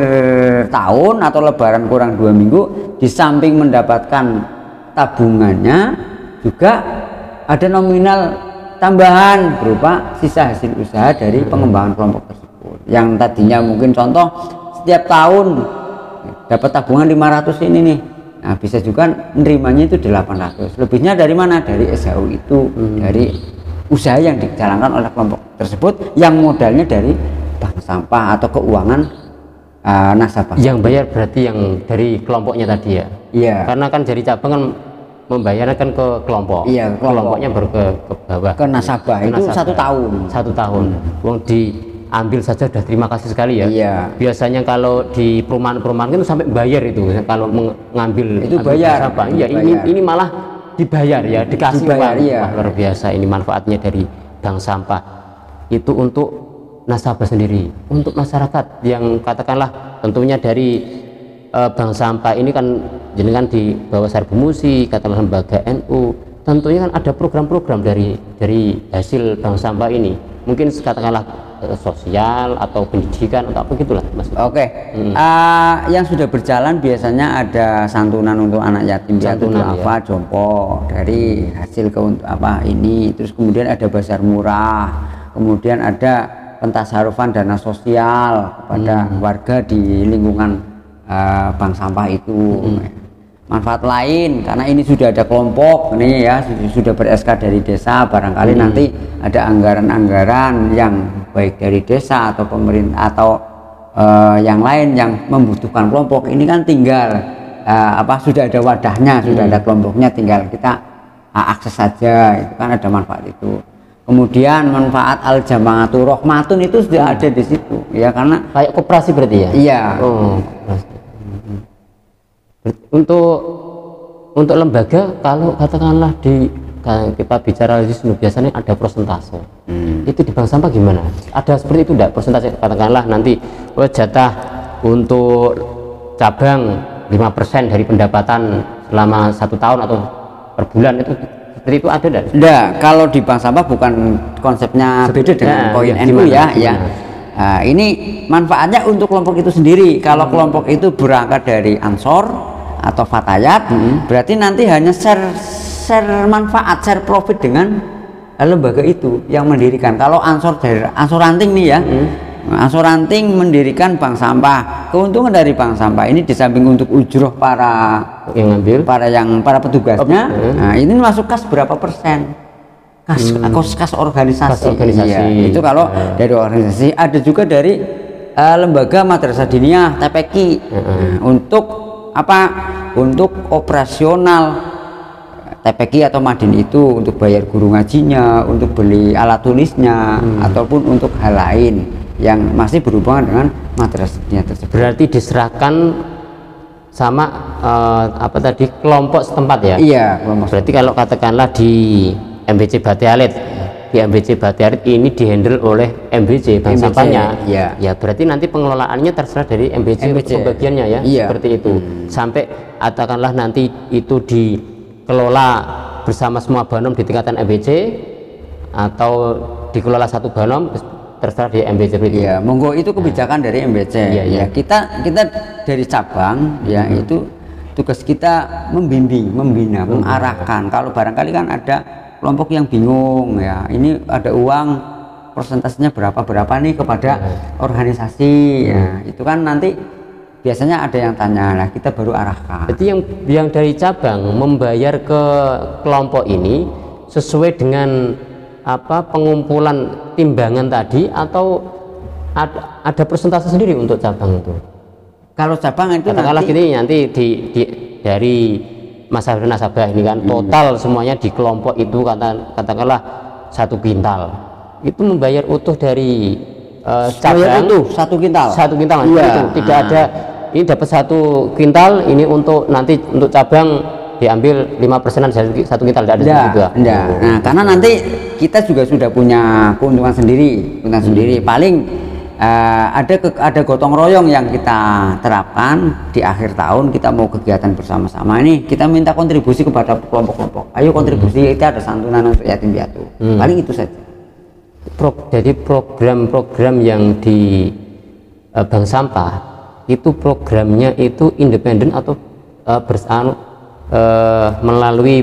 tahun atau lebaran kurang 2 minggu, di samping mendapatkan tabungannya juga ada nominal tambahan berupa sisa hasil usaha dari pengembangan kelompok tersebut. Yang tadinya mungkin contoh setiap tahun dapat tabungan 500 ini nih. Nah, bisa juga nerimanya itu 800. Lebihnya dari mana? Dari SHU itu, dari usaha yang dijalankan oleh kelompok tersebut yang modalnya dari bank sampah atau keuangan nasabah. Yang bayar berarti yang dari kelompoknya tadi ya? Iya. Karena kan dari cabang kan membayarkan ke kelompok. Iya, kelompoknya baru ke bawah. Ke nasabah itu nasabah. 1 tahun. 1 tahun. Wong diambil saja udah terima kasih sekali ya. Iya. Biasanya kalau di perumahan-perumahan itu sampai bayar itu kalau mengambil itu bayar. Nasabah. Iya, ini malah dibayar ya, dikasih dibayar, uang. iya. Wah, luar biasa ini manfaatnya dari bank sampah. Itu untuk nasabah sendiri, untuk masyarakat yang katakanlah tentunya dari bank sampah ini kan jenengan di bawah Sarbu Musi, katakanlah lembaga NU, tentunya kan ada program-program dari hasil bank sampah ini, mungkin katakanlah sosial atau pendidikan atau apa gitulah Mas. Oke. Yang sudah berjalan biasanya ada santunan untuk anak yatim piatu duafa jompo dari hasil ini, terus kemudian ada bazar murah, kemudian ada pentasarufan dana sosial kepada warga di lingkungan bank sampah itu. Manfaat lain karena ini sudah ada kelompok nih ya, sudah ber-SK dari desa, barangkali nanti ada anggaran-anggaran yang baik dari desa atau pemerintah atau yang lain yang membutuhkan kelompok ini kan tinggal sudah ada wadahnya, sudah ada kelompoknya, tinggal kita akses saja, itu kan ada manfaat itu. Kemudian manfaat al-jama'atu rahmatun itu sudah ada di situ ya, karena kayak koperasi berarti ya. Iya. Untuk lembaga kalau katakanlah kita bicara di sini biasanya ada persentase. Itu di bank sampah gimana? Ada seperti itu enggak persentase? Katakanlah nanti jatah untuk cabang 5% dari pendapatan selama 1 tahun atau per bulan, itu seperti itu ada enggak? Enggak, kalau di bank sampah bukan konsepnya beda dengan koin NU ya. Nah, ini manfaatnya untuk kelompok itu sendiri. Kalau kelompok itu berangkat dari Ansor atau Fatayat, berarti nanti hanya share manfaat, share profit dengan lembaga itu yang mendirikan. Kalau Ansor dari Ansor Ranting nih ya, Ansor Ranting mendirikan bank sampah. Keuntungan dari bank sampah ini di samping untuk ujroh para yang ngambil, para petugasnya, nah ini masuk kas berapa persen? Kas organisasi. Iya, itu kalau dari organisasi. Ada juga dari lembaga madrasah diniyah TPQ untuk untuk operasional TPQ atau Madin itu, untuk bayar guru ngajinya, untuk beli alat tulisnya, ataupun untuk hal lain yang masih berhubungan dengan madrasah diniyah tersebut. Berarti diserahkan sama kelompok setempat ya? Iya, kelompok. Berarti kalau katakanlah di MBC Batialit, di MBC Batialit ini dihandle oleh MBC bank sampahnya, ya berarti nanti pengelolaannya terserah dari MBC pembagiannya ya, seperti itu. Sampai katakanlah nanti itu dikelola bersama semua banom di tingkatan MBC atau dikelola satu banom terserah di MBC itu. Iya, monggo itu kebijakan dari MBC. Ya, kita dari cabang ya itu tugas kita membimbing, membina, mengarahkan. Kalau barangkali kan ada kelompok yang bingung ya, ini ada uang persentasenya berapa nih kepada organisasi ya, itu kan nanti biasanya ada yang tanya, lah kita baru arahkan. Jadi yang dari cabang membayar ke kelompok ini sesuai dengan pengumpulan timbangan tadi, atau ada persentase sendiri untuk cabang itu? Kalau cabang itu katakanlah nanti dari nasabah ini kan total semuanya di kelompok itu katakanlah 1 kintal, itu membayar utuh dari cabang itu 1 kintal. 1 kintal Iya. itu tidak ada ini dapat 1 kintal ini untuk nanti untuk cabang diambil 5%-an 1 kintal, tidak ada juga. Enggak. Nah, karena nanti kita juga sudah punya keuntungan sendiri, paling ada gotong royong yang kita terapkan di akhir tahun. Kita mau kegiatan bersama-sama ini, kita minta kontribusi kepada kelompok-kelompok. Ayo kontribusi, kita ada santunan untuk yatim piatu. Paling itu saja. Jadi program-program yang di bank sampah itu programnya itu independen atau melalui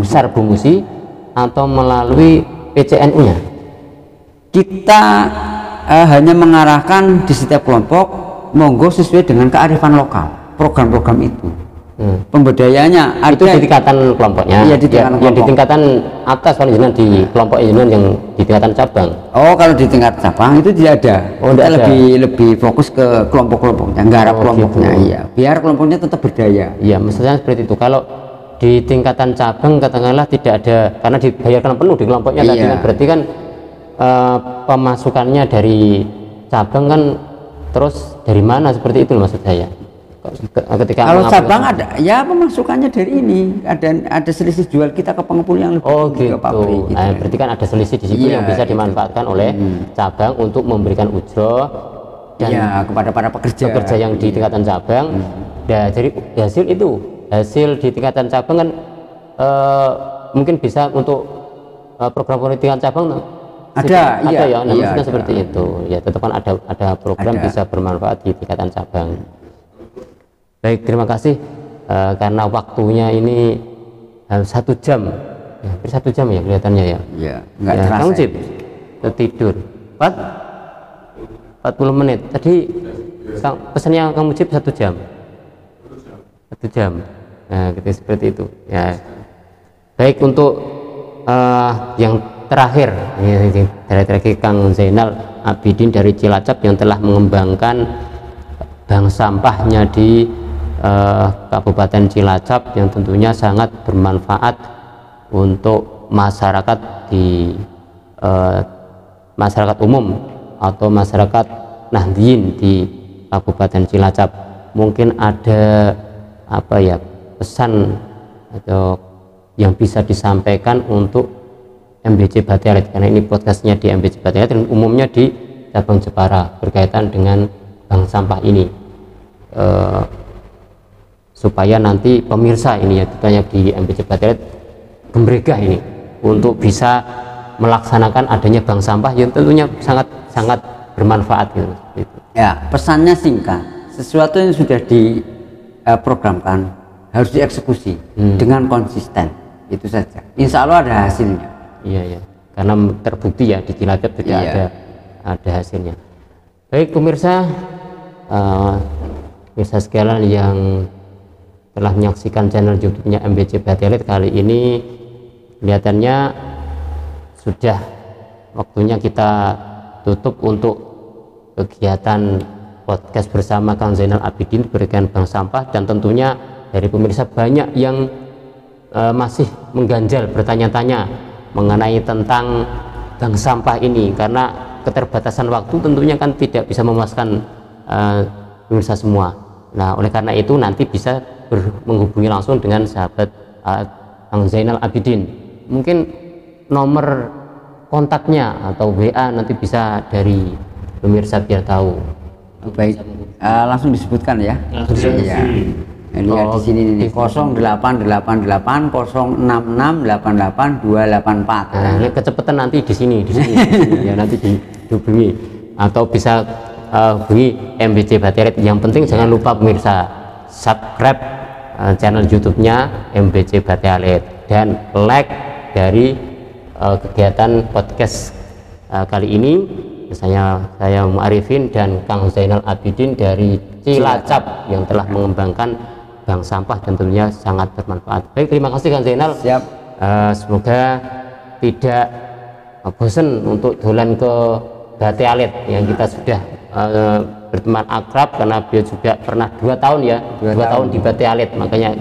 Sarbumusi atau melalui PCNU-nya? Kita hanya mengarahkan di setiap kelompok, monggo sesuai dengan kearifan lokal program-program itu. Pemberdayaannya itu di tingkatan kelompoknya. Iya, di tingkatan yang di tingkatan atas kalau jenengan di kelompok jenengan yang di tingkatan cabang. Oh, kalau di tingkat cabang itu tidak ada. Oh, kita tidak lebih fokus ke kelompok-kelompoknya, nggarap kelompoknya. Gitu. Iya, biar kelompoknya tetap berdaya. Iya, maksudnya seperti itu. Kalau di tingkatan cabang katakanlah tidak ada, karena dibayarkan penuh di kelompoknya tadi kan, berarti kan pemasukannya dari cabang kan, terus dari mana, seperti itu maksud saya. Ketika kalau cabang ada ya pemasukannya dari ini, ada selisih jual kita ke pengepul yang lebih gitu. ke pabrik gitu. Nah, berarti kan ada selisih di situ yang bisa dimanfaatkan oleh cabang untuk memberikan ujroh dan kepada para pekerja yang di tingkatan cabang. Ya, jadi hasil di tingkatan cabang kan mungkin bisa untuk program tingkatan cabang ada ya. Nah, maksudnya seperti itu ya, tetap kan ada program bisa bermanfaat di tingkatan cabang. Baik, terima kasih karena waktunya ini 1 jam ya, hampir 1 jam ya kelihatannya ya. Iya, nggak terasa. Kamu Cip tidur 40 menit tadi, pesannya kamu Cip 1 jam. 1 jam. Nah, gitu, seperti itu ya. Baik, untuk yang terakhir dari Kang Zainal Abidin dari Cilacap yang telah mengembangkan bank sampahnya di Kabupaten Cilacap yang tentunya sangat bermanfaat untuk masyarakat di masyarakat umum atau masyarakat Nahdien di Kabupaten Cilacap. Mungkin ada pesan atau yang bisa disampaikan untuk MBC Batialit, karena ini podcastnya di MBC Batialit dan umumnya di cabang Jepara berkaitan dengan bank sampah ini, supaya nanti pemirsa ini ya ditanya di MBC Batialit Gembregah ini untuk bisa melaksanakan adanya bank sampah yang tentunya sangat bermanfaat gitu. Ya, pesannya singkat, sesuatu yang sudah diprogramkan harus dieksekusi dengan konsisten, itu saja. Insya Allah ada hasilnya. Iya, karena terbukti ya di Cilacap tidak ada hasilnya. Baik pemirsa, pemirsa sekalian yang telah menyaksikan channel YouTube-nya MBC Batialit kali ini, kelihatannya sudah waktunya kita tutup untuk kegiatan podcast bersama Kang Zainal Abidin berkaitan bank sampah, dan tentunya dari pemirsa banyak yang masih mengganjal bertanya-tanya mengenai tentang bank sampah ini, karena keterbatasan waktu tentunya kan tidak bisa memuaskan pemirsa semua. Nah, oleh karena itu nanti bisa menghubungi langsung dengan sahabat Kang Zainal Abidin. Mungkin nomor kontaknya atau WA nanti bisa dari pemirsa biar tahu. Baik, langsung disebutkan ya. Ya. Ini di sini nih 0888 066 88 284. Nah, ini kecepatan nanti di sini ya, nanti dihubungi atau bisa hubungi MBC Batialit. Yang penting jangan lupa pemirsa subscribe channel YouTube-nya MBC Batialit dan like dari kegiatan podcast kali ini. Saya Mu'arifin dan Kang Zainal Abidin dari Cilacap yang telah mengembangkan bank sampah dan tentunya sangat bermanfaat. Baik, terima kasih Kang Zainal. Siap. Semoga tidak bosan untuk dolan ke Batialit yang kita sudah berteman akrab karena beliau juga pernah 2 tahun ya, 2 tahun di Bate Alit, makanya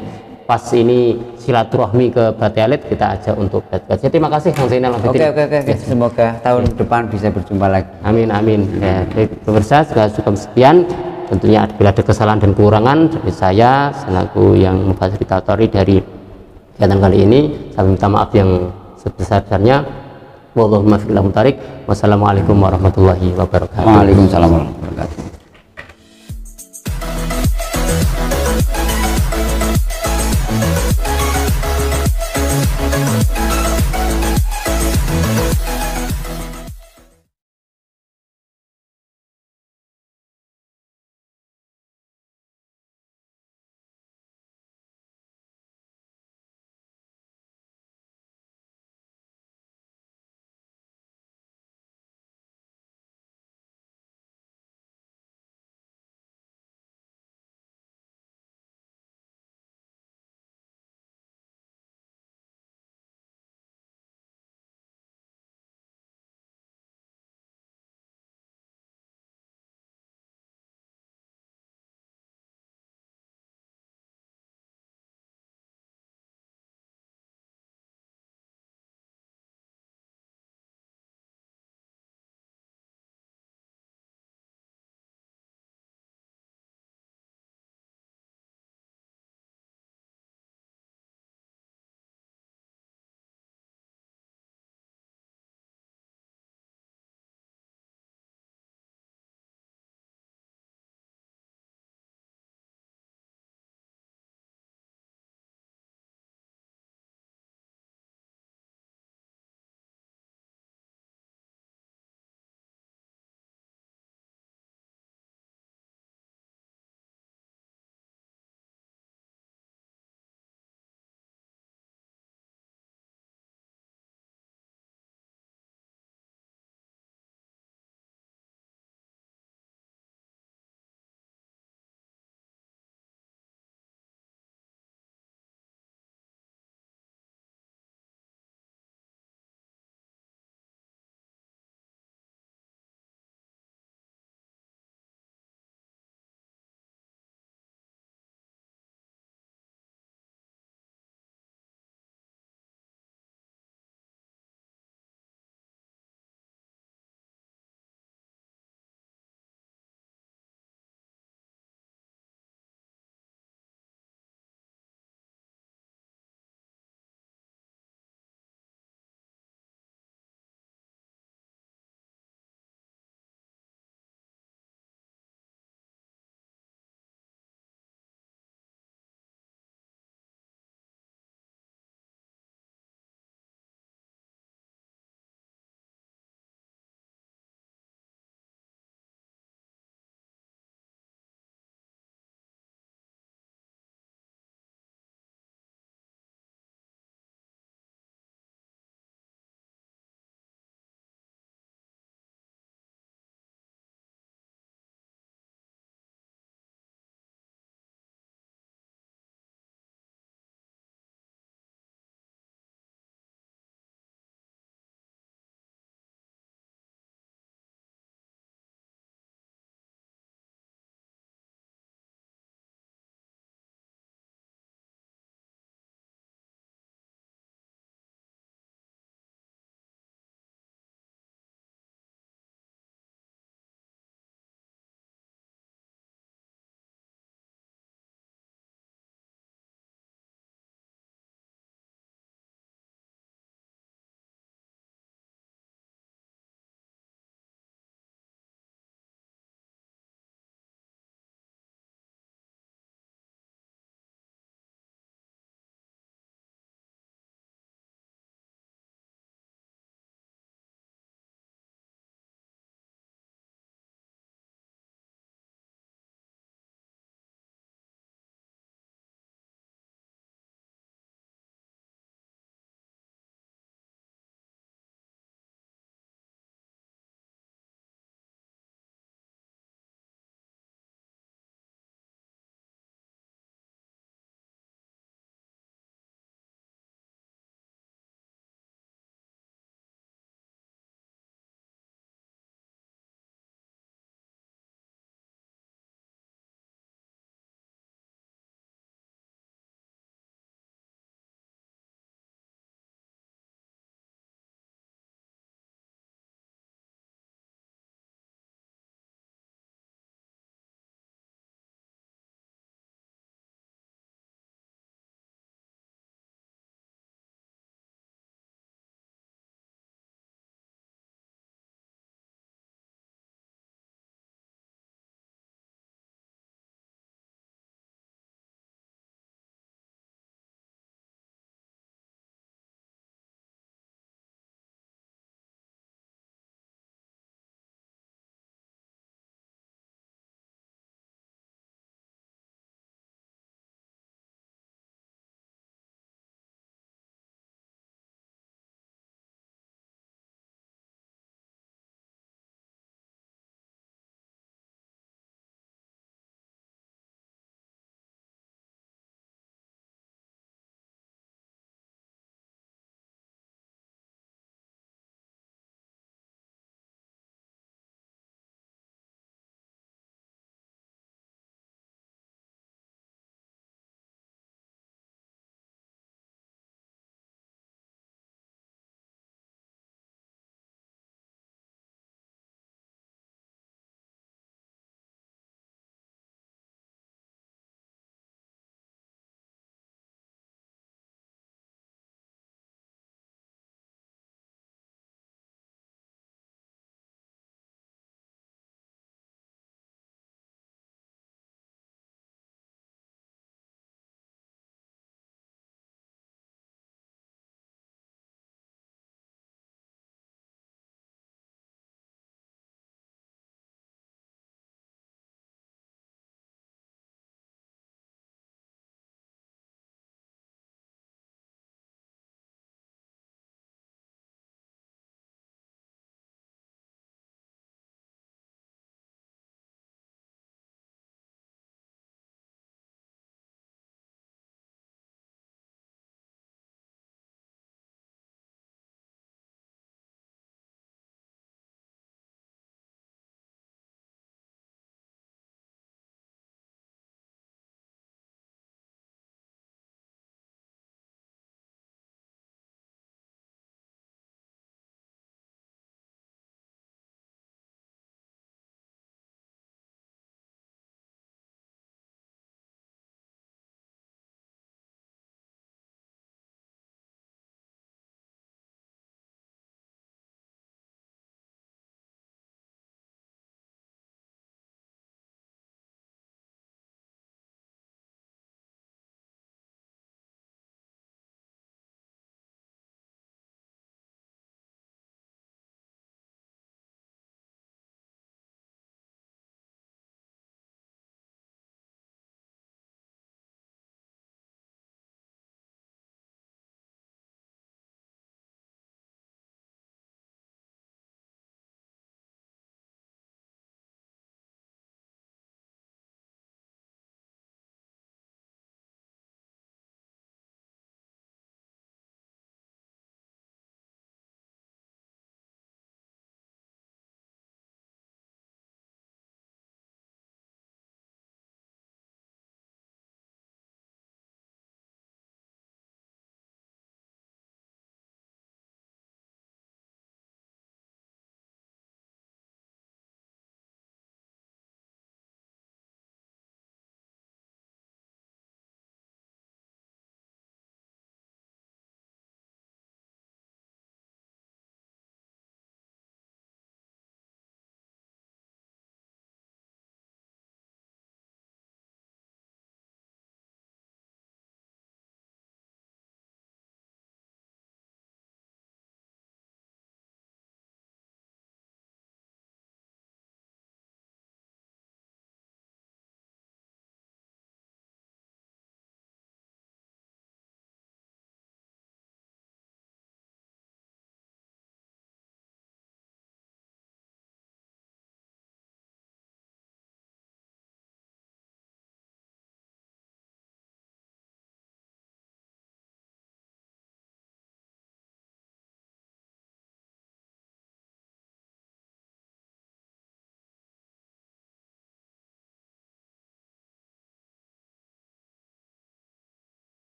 pas ini silaturahmi ke Bate Alit kita ajak untuk Jadi terima kasih Kang Zainal Abidin. Oke. Semoga tahun depan bisa berjumpa lagi. Amin. Ya, baik pemirsa, segala cukup sekian. Tentunya bila ada kesalahan dan kekurangan dari saya selaku yang memfasilitatori dari kegiatan kali ini, saya minta maaf yang sebesar-besarnya. Wassalamualaikum warahmatullahi wabarakatuh. Waalaikumsalam.